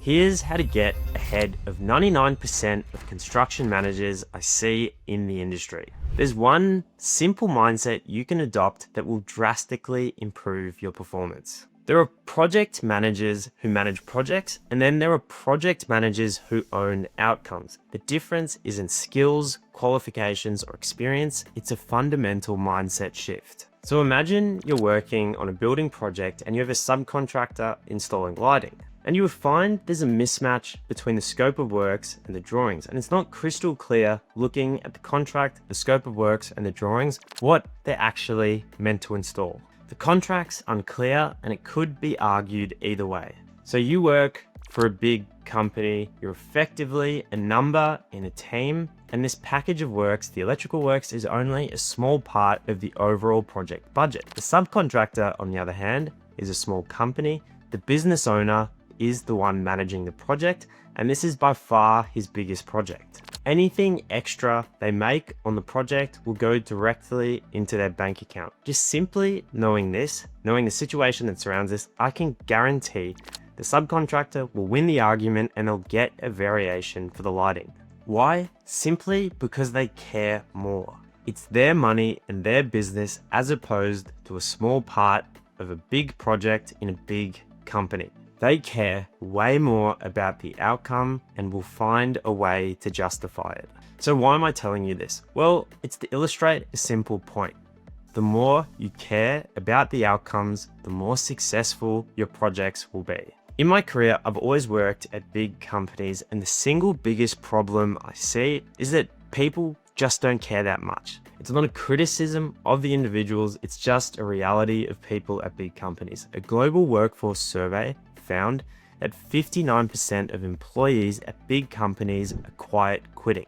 Here's how to get ahead of 99% of construction managers I see in the industry. There's one simple mindset you can adopt that will drastically improve your performance. There are project managers who manage projects, and then there are project managers who own outcomes. The difference isn't skills, qualifications, or experience, it's a fundamental mindset shift. So imagine you're working on a building project and you have a subcontractor installing lighting. And you will find there's a mismatch between the scope of works and the drawings. And it's not crystal clear looking at the contract, the scope of works and the drawings, what they're actually meant to install. The contract's unclear and it could be argued either way. So you work for a big company, you're effectively a number in a team, and this package of works, the electrical works, is only a small part of the overall project budget. The subcontractor, on the other hand, is a small company. The business owner is the one managing the project, and this is by far his biggest project. Anything extra they make on the project will go directly into their bank account. Just simply knowing this, knowing the situation that surrounds this, I can guarantee the subcontractor will win the argument and they'll get a variation for the lighting. Why? Simply because they care more. It's their money and their business as opposed to a small part of a big project in a big company. They care way more about the outcome and will find a way to justify it. So why am I telling you this? Well, it's to illustrate a simple point. The more you care about the outcomes, the more successful your projects will be. In my career, I've always worked at big companies, and the single biggest problem I see is that people just don't care that much. It's not a criticism of the individuals, it's just a reality of people at big companies. A global workforce survey found that 59% of employees at big companies are quiet quitting,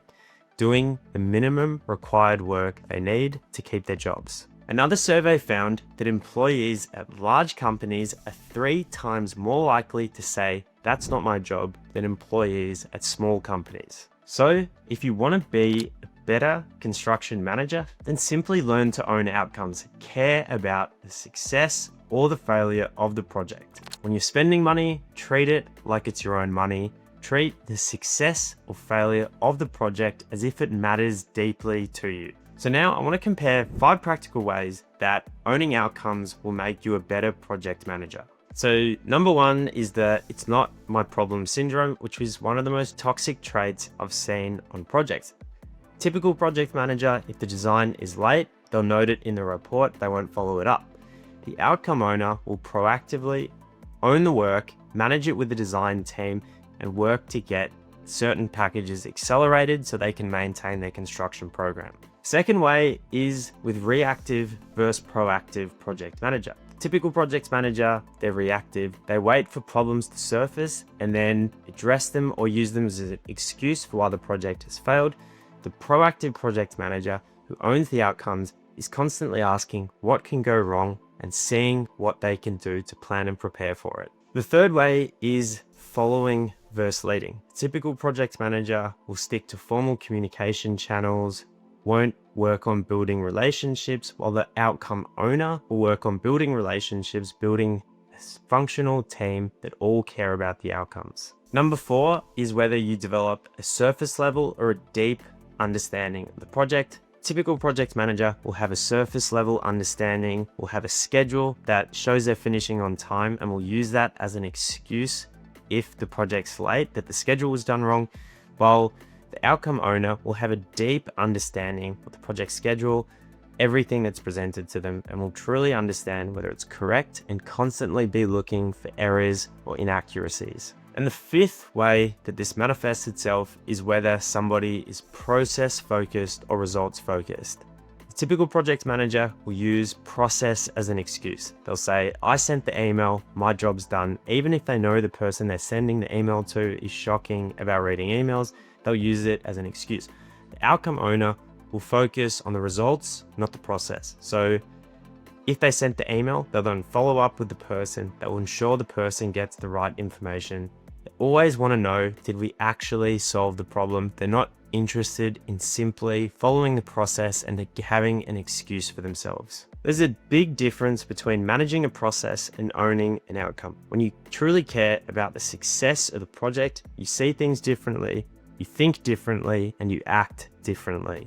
doing the minimum required work they need to keep their jobs. Another survey found that employees at large companies are 3 times more likely to say, "That's not my job," than employees at small companies. So if you want to be a better construction manager, then simply learn to own outcomes. Care about the success or the failure of the project. When you're spending money, treat it like it's your own money. Treat the success or failure of the project as if it matters deeply to you. So now I want to compare 5 practical ways that owning outcomes will make you a better project manager. So number 1 is the "it's not my problem" syndrome, which is one of the most toxic traits I've seen on projects. Typical project manager, if the design is late, they'll note it in the report, they won't follow it up. The outcome owner will proactively own the work, manage it with the design team, and work to get certain packages accelerated so they can maintain their construction program. Second way is with reactive versus proactive project manager. Typical project manager, they're reactive. They wait for problems to surface and then address them or use them as an excuse for why the project has failed. The proactive project manager, who owns the outcomes, is constantly asking what can go wrong and seeing what they can do to plan and prepare for it. The third way is following versus leading. Typical project manager will stick to formal communication channels, won't work on building relationships, while the outcome owner will work on building relationships, building a functional team that all care about the outcomes. Number 4 is whether you develop a surface level or a deep understanding of the project. Typical project manager will have a surface level understanding, will have a schedule that shows they're finishing on time, and will use that as an excuse if the project's late, that the schedule was done wrong, while the outcome owner will have a deep understanding of the project schedule, everything that's presented to them, and will truly understand whether it's correct and constantly be looking for errors or inaccuracies. And the 5th way that this manifests itself is whether somebody is process focused or results focused. The typical project manager will use process as an excuse. They'll say, "I sent the email, my job's done," even if they know the person they're sending the email to is shocking about reading emails. They'll use it as an excuse. The outcome owner will focus on the results, not the process. So if they sent the email, they'll then follow up with the person. That will ensure the person gets the right information. They always want to know, did we actually solve the problem? They're not interested in simply following the process and having an excuse for themselves. There's a big difference between managing a process and owning an outcome. When you truly care about the success of the project, you see things differently, you think differently, and you act differently.